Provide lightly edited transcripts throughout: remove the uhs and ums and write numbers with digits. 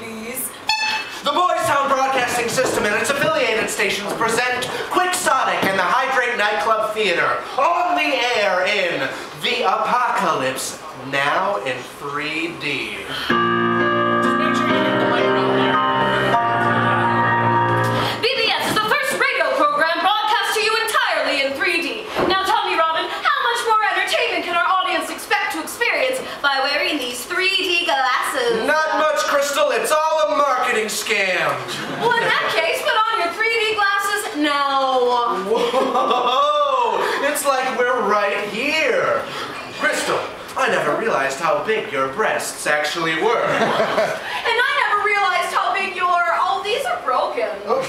babies. The Boys Town Broadcasting System and its affiliated stations present Quixotic and the Hydrate Nightclub Theater on the air in The Apocalypse, now in 3D. Just make sure you get the mic around here. BBS is the first radio program broadcast to you entirely in 3D. Now tell me, Robin, how much more entertainment can our audience expect to experience by wearing these 3D glasses? Not much, Crystal. It's all a marketing scam. Well, in that case, put on your 3D glasses now. Whoa! It's like we're right here. Crystal, I never realized how big your breasts actually were. And I never realized how big your... Oh, these are broken. Oh,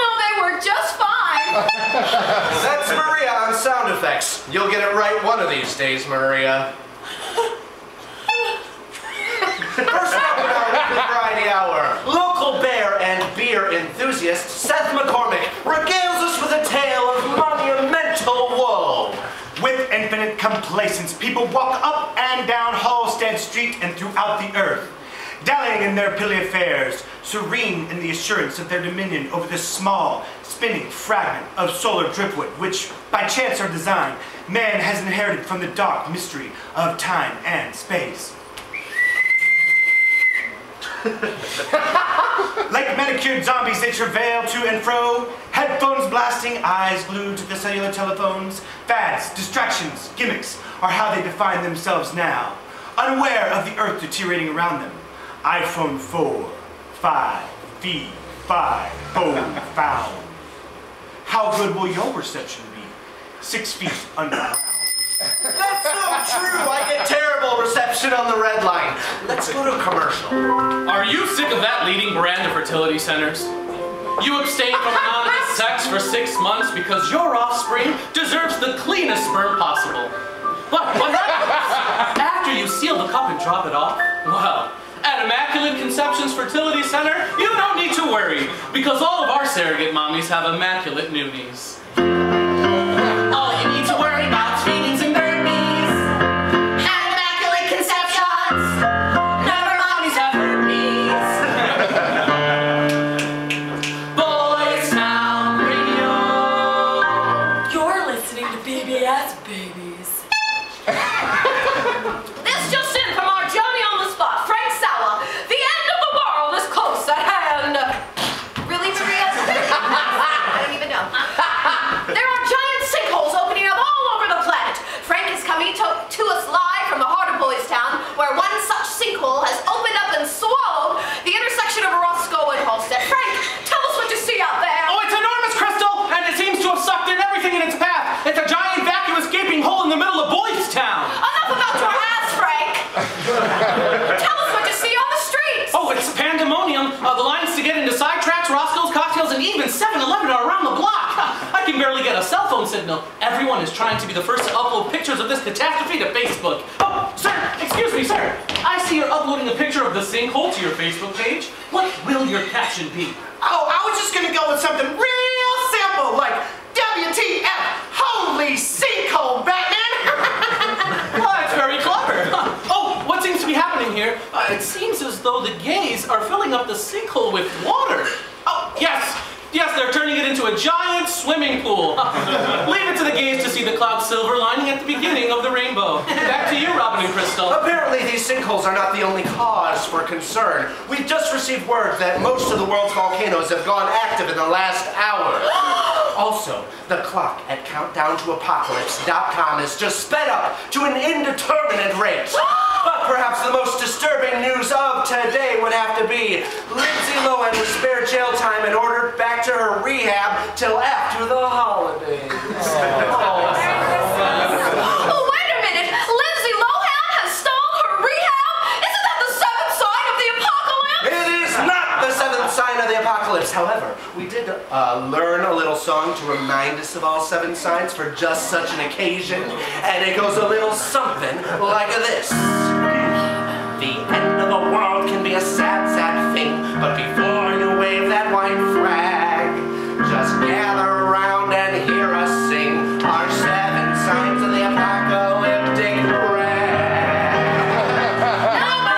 no, they work just fine. That's Maria on sound effects. You'll get it right one of these days, Maria. First up in our weekly variety hour, local bear and beer enthusiast Seth McCormick regales us with a tale of monumental woe. With infinite complacence, people walk up and down Halstead Street and throughout the earth, dallying in their pilly affairs, serene in the assurance of their dominion over this small, spinning fragment of solar driftwood, which, by chance or design, man has inherited from the dark mystery of time and space. Like manicured zombies, they travail to and fro, headphones blasting, eyes glued to the cellular telephones. Fads, distractions, gimmicks are how they define themselves now, unaware of the earth deteriorating around them. iPhone 4, 5, V, 5, phone, foul. How good will your reception be? 6 feet underground. That's so true. I get terrible reception on the red line. Let's go to commercial. Are you sick of that leading brand of fertility centers? You abstain from anonymous sex for 6 months because your offspring deserves the cleanest sperm possible. What happens after you seal the cup and drop it off? Well, at Immaculate Conception's Fertility Center, you don't need to worry because all of our surrogate mommies have immaculate noonies. All you need to worry about is feedings and burpees. At Immaculate Conceptions, none of our mommies have herpes. Boys Town Radio. You're listening to BBS, babies. This just in from our Johnny on the spot, Frank Sala. The end of the world is close at hand. Really, Maria? I don't even know. There are giant sinkholes opening up all over the planet. Frank is coming to us live from the heart of Boys Town, where one such sinkhole has opened up and swallowed the intersection of Roscoe and Halstead. Frank, tell us what you see out there. Oh, it's enormous, Crystal, and it seems to have sucked in everything in its path. It's a giant vacuous gaping hole in the middle of Boys Town. Enough about your ass, Frank. Tell us what you see on the streets. Oh, it's pandemonium. The lines to get into sidetracks, Roscoe's, cocktails, and even 7-Eleven are around the block. I can barely get a cell phone signal. Everyone is trying to be the first to upload pictures of this catastrophe to Facebook. Oh, sir, excuse me, sir. I see you're uploading a picture of the sinkhole to your Facebook page. What will your caption be? Oh, I was just gonna go with something real simple, like WTF, holy sinkhole, Batman! Well, that's very clever. Oh, what seems to be happening here? It seems as though the gays are filling up the sinkhole with water. Oh, yes. Yes, they're turning it into a giant swimming pool. Leave it to the gays to see the cloud silver lining at the beginning of the rainbow. Back to you, Robin and Crystal. Apparently, these sinkholes are not the only cause for concern. We've just received word that most of the world's volcanoes have gone active in the last hour. Also, the clock at countdowntoapocalypse.com is just sped up to an indeterminate rate. But perhaps the most disturbing news of today would have to be Lindsay Lohan was spared jail time and ordered back to her rehab till after the holidays. Oh, wait a minute. Lindsay Lohan has stalled her rehab? Isn't that the seventh sign of the apocalypse? It is not the seventh sign of the apocalypse. However, we did learn a little song to remind us of all 7 signs for just such an occasion. And it goes a little something like this. The end of the world can be a sad, sad thing, but before you wave that white flag, just gather around and hear us sing our 7 signs of the apocalyptic rag. Number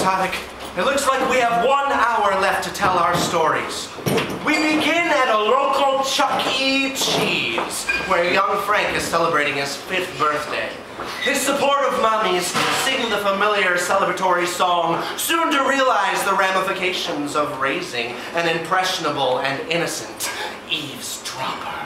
episodic. It looks like we have 1 hour left to tell our stories. We begin at a local Chuck E. Cheese, where young Frank is celebrating his 5th birthday. His supportive mommies sing the familiar celebratory song, soon to realize the ramifications of raising an impressionable and innocent eavesdropper.